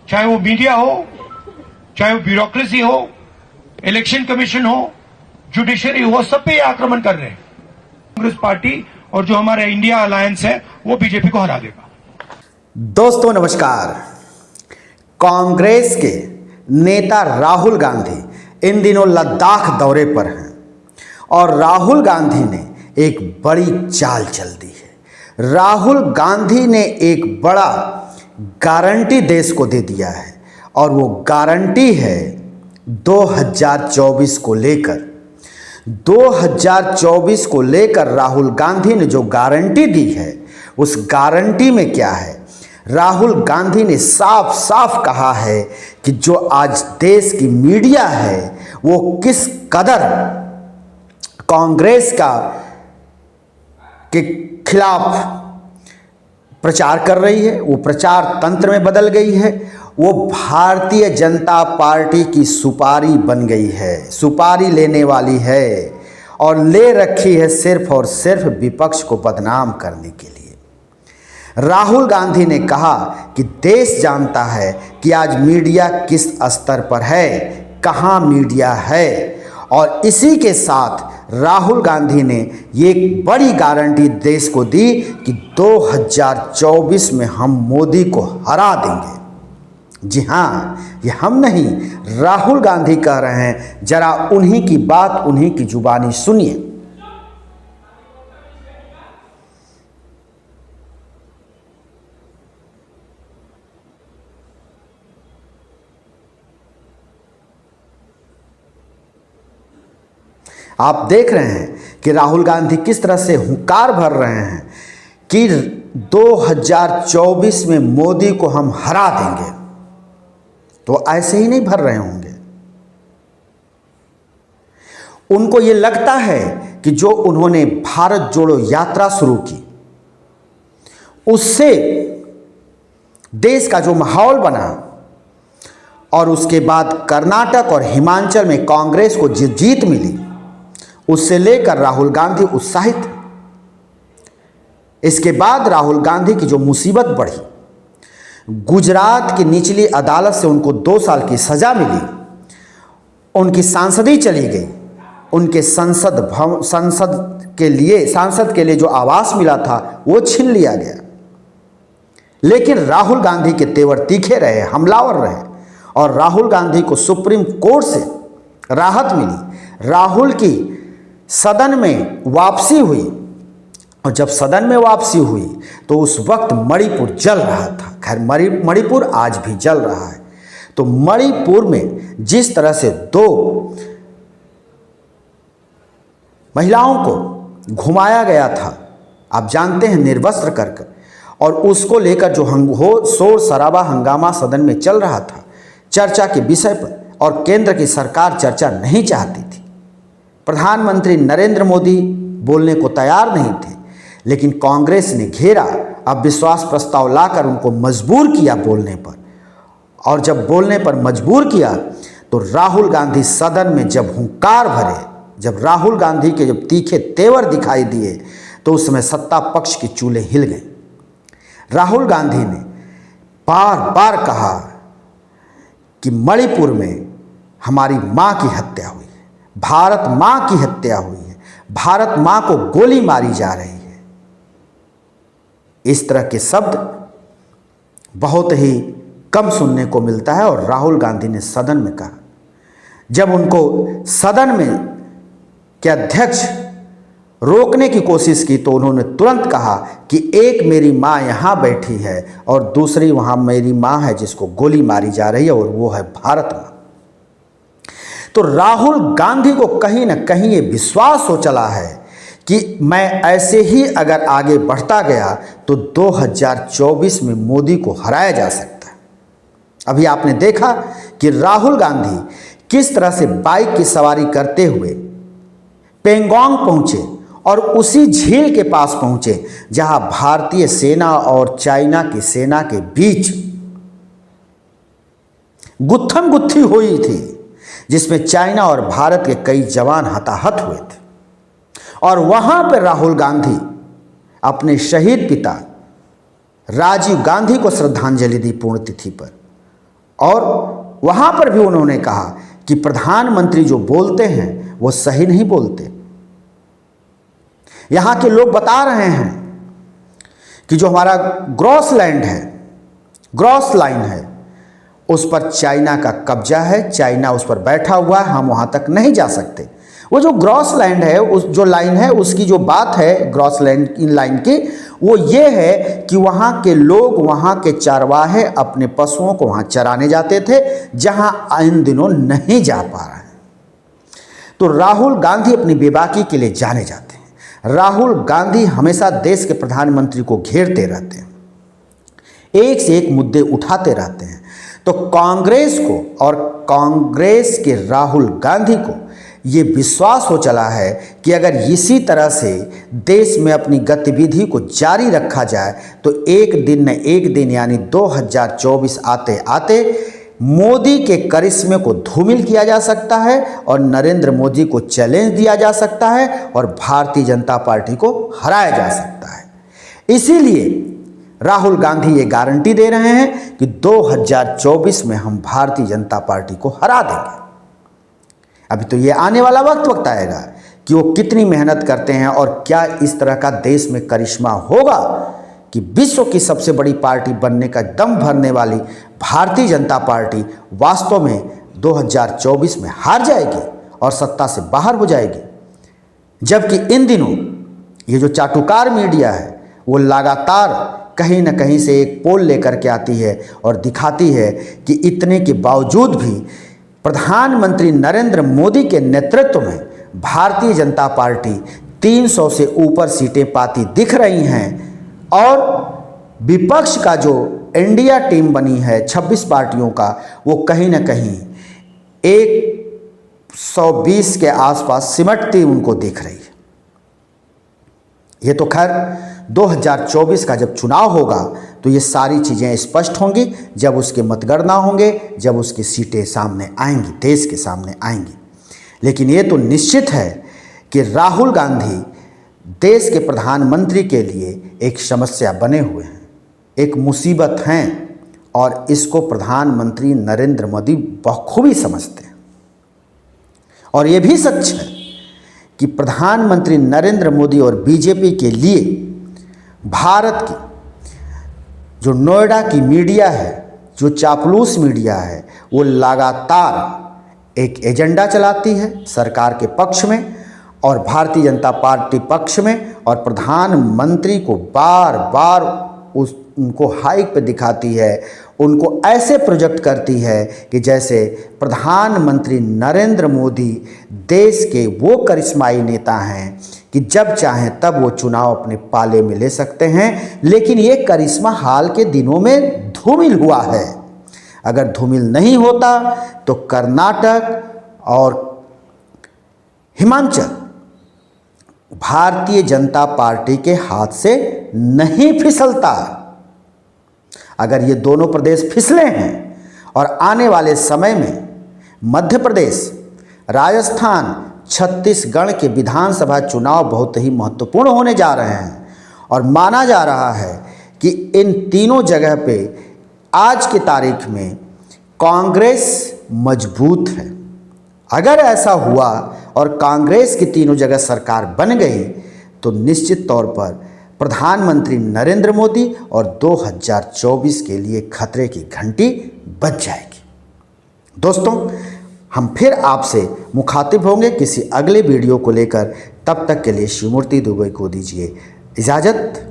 चाहे वो मीडिया हो, चाहे वो ब्यूरोक्रेसी हो, इलेक्शन कमीशन हो, जुडिशरी हो, सब पे ये आक्रमण कर रहे हैं। कांग्रेस पार्टी और जो हमारा इंडिया अलायंस है वो बीजेपी को हरा देगा। दोस्तों नमस्कार। कांग्रेस के नेता राहुल गांधी इन दिनों लद्दाख दौरे पर हैं और राहुल गांधी ने एक बड़ी चाल चल दी है। राहुल गांधी ने एक बड़ा गारंटी देश को दे दिया है और वो गारंटी है 2024 को लेकर। 2024 को लेकर राहुल गांधी ने जो गारंटी दी है, उस गारंटी में क्या है? राहुल गांधी ने साफ साफ कहा है कि जो आज देश की मीडिया है वो किस कदर कांग्रेस के खिलाफ प्रचार कर रही है, वो प्रचार तंत्र में बदल गई है, वो भारतीय जनता पार्टी की सुपारी बन गई है, सुपारी लेने वाली है और ले रखी है सिर्फ और सिर्फ विपक्ष को बदनाम करने के लिए। राहुल गांधी ने कहा कि देश जानता है कि आज मीडिया किस स्तर पर है, कहां मीडिया है, और इसी के साथ राहुल गांधी ने ये एक बड़ी गारंटी देश को दी कि 2024 में हम मोदी को हरा देंगे। जी हाँ, ये हम नहीं, राहुल गांधी कह रहे हैं। जरा उन्हीं की बात, उन्हीं की जुबानी सुनिए। आप देख रहे हैं कि राहुल गांधी किस तरह से हुंकार भर रहे हैं कि 2024 में मोदी को हम हरा देंगे। तो ऐसे ही नहीं भर रहे होंगे। उनको ये लगता है कि जो उन्होंने भारत जोड़ो यात्रा शुरू की, उससे देश का जो माहौल बना और उसके बाद कर्नाटक और हिमाचल में कांग्रेस को जीत मिली, उससे लेकर राहुल गांधी उत्साहित। इसके बाद राहुल गांधी की जो मुसीबत बढ़ी, गुजरात की निचली अदालत से उनको 2 साल की सजा मिली, उनकी सांसदी चली गई, उनके सांसद के लिए जो आवास मिला था वो छीन लिया गया। लेकिन राहुल गांधी के तेवर तीखे रहे, हमलावर रहे और राहुल गांधी को सुप्रीम कोर्ट से राहत मिली। राहुल की सदन में वापसी हुई और जब सदन में वापसी हुई तो उस वक्त मणिपुर जल रहा था। खैर, मणिपुर आज भी जल रहा है। तो मणिपुर में जिस तरह से 2 महिलाओं को घुमाया गया था, आप जानते हैं, निर्वस्त्र कर, और उसको लेकर जो शोर शराबा हंगामा सदन में चल रहा था चर्चा के विषय पर, और केंद्र की सरकार चर्चा नहीं चाहती थी। प्रधानमंत्री नरेंद्र मोदी बोलने को तैयार नहीं थे, लेकिन कांग्रेस ने घेरा, अविश्वास प्रस्ताव लाकर उनको मजबूर किया बोलने पर। और जब बोलने पर मजबूर किया तो राहुल गांधी सदन में जब हुंकार भरे, जब राहुल गांधी के जब तीखे तेवर दिखाई दिए, तो उस समय सत्ता पक्ष की चूल्हे हिल गए। राहुल गांधी ने बार बार कहा कि मणिपुर में हमारी मां की हत्या हुई, भारत मां की हत्या हुई है, भारत मां को गोली मारी जा रही है। इस तरह के शब्द बहुत ही कम सुनने को मिलता है। और राहुल गांधी ने सदन में कहा, जब उनको सदन में के अध्यक्ष रोकने की कोशिश की तो उन्होंने तुरंत कहा कि एक मेरी मां यहां बैठी है और दूसरी वहां मेरी मां है जिसको गोली मारी जा रही है, और वो है भारत मां। तो राहुल गांधी को कहीं ना कहीं ये विश्वास हो चला है कि मैं ऐसे ही अगर आगे बढ़ता गया तो 2024 में मोदी को हराया जा सकता है। अभी आपने देखा कि राहुल गांधी किस तरह से बाइक की सवारी करते हुए पेंगोंग पहुंचे और उसी झील के पास पहुंचे जहां भारतीय सेना और चाइना की सेना के बीच गुत्थम गुत्थी हुई थी, जिसमें चाइना और भारत के कई जवान हताहत हुए थे। और वहां पर राहुल गांधी अपने शहीद पिता राजीव गांधी को श्रद्धांजलि दी पुण्यतिथि पर, और वहाँ पर भी उन्होंने कहा कि प्रधानमंत्री जो बोलते हैं वो सही नहीं बोलते। यहाँ के लोग बता रहे हैं कि जो हमारा ग्रॉस लैंड है, ग्रॉस लाइन है, उस पर चाइना का कब्जा है, चाइना उस पर बैठा हुआ है, हम वहाँ तक नहीं जा सकते। वो जो ग्रॉस लैंड है, उस जो लाइन है, उसकी जो बात है ग्रॉस लैंड इन लाइन की, वो ये है कि वहाँ के लोग, वहाँ के चारवाहे अपने पशुओं को वहाँ चराने जाते थे, जहाँ इन दिनों नहीं जा पा रहे हैं। तो राहुल गांधी अपनी बेबाकी के लिए जाने जाते हैं। राहुल गांधी हमेशा देश के प्रधानमंत्री को घेरते रहते हैं, एक से एक मुद्दे उठाते रहते हैं। तो कांग्रेस को और कांग्रेस के राहुल गांधी को ये विश्वास हो चला है कि अगर इसी तरह से देश में अपनी गतिविधि को जारी रखा जाए तो एक दिन न एक दिन यानी 2024 आते आते मोदी के करिश्मे को धूमिल किया जा सकता है और नरेंद्र मोदी को चैलेंज दिया जा सकता है और भारतीय जनता पार्टी को हराया जा सकता है। इसीलिए राहुल गांधी ये गारंटी दे रहे हैं कि 2024 में हम भारतीय जनता पार्टी को हरा देंगे। अभी तो ये आने वाला वक्त आएगा कि वो कितनी मेहनत करते हैं और क्या इस तरह का देश में करिश्मा होगा कि विश्व की सबसे बड़ी पार्टी बनने का दम भरने वाली भारतीय जनता पार्टी वास्तव में 2024 में हार जाएगी और सत्ता से बाहर हो जाएगी। जबकि इन दिनों ये जो चाटुकार मीडिया है वो लगातार कहीं न कहीं से एक पोल लेकर के आती है और दिखाती है कि इतने के बावजूद भी प्रधानमंत्री नरेंद्र मोदी के नेतृत्व में भारतीय जनता पार्टी 300 से ऊपर सीटें पाती दिख रही हैं और विपक्ष का जो इंडिया टीम बनी है 26 पार्टियों का, वो कहीं न कहीं 120 के आसपास सिमटती उनको दिख रही है। ये तो खैर 2024 का जब चुनाव होगा तो ये सारी चीज़ें स्पष्ट होंगी, जब उसके मतगणना होंगे, जब उसकी सीटें सामने आएंगी, देश के सामने आएंगी। लेकिन ये तो निश्चित है कि राहुल गांधी देश के प्रधानमंत्री के लिए एक समस्या बने हुए हैं, एक मुसीबत हैं और इसको प्रधानमंत्री नरेंद्र मोदी बखूबी समझते हैं। और ये भी सच है कि प्रधानमंत्री नरेंद्र मोदी और बीजेपी के लिए भारत की जो नोएडा की मीडिया है, जो चापलूस मीडिया है, वो लगातार एक एजेंडा चलाती है सरकार के पक्ष में और भारतीय जनता पार्टी पक्ष में, और प्रधानमंत्री को बार बार उनको हाइक पे दिखाती है, उनको ऐसे प्रोजेक्ट करती है कि जैसे प्रधानमंत्री नरेंद्र मोदी देश के वो करिश्माई नेता हैं कि जब चाहें तब वो चुनाव अपने पाले में ले सकते हैं। लेकिन ये करिश्मा हाल के दिनों में धूमिल हुआ है। अगर धूमिल नहीं होता तो कर्नाटक और हिमाचल भारतीय जनता पार्टी के हाथ से नहीं फिसलता। अगर ये दोनों प्रदेश फिसले हैं और आने वाले समय में मध्य प्रदेश, राजस्थान, छत्तीसगढ़ के विधानसभा चुनाव बहुत ही महत्वपूर्ण होने जा रहे हैं और माना जा रहा है कि इन तीनों जगह पे आज की तारीख में कांग्रेस मजबूत है। अगर ऐसा हुआ और कांग्रेस की तीनों जगह सरकार बन गई तो निश्चित तौर पर प्रधानमंत्री नरेंद्र मोदी और 2024 के लिए खतरे की घंटी बज जाएगी। दोस्तों, हम फिर आपसे मुखातिब होंगे किसी अगले वीडियो को लेकर। तब तक के लिए शिवमूर्ति दुबे को दीजिए इजाज़त।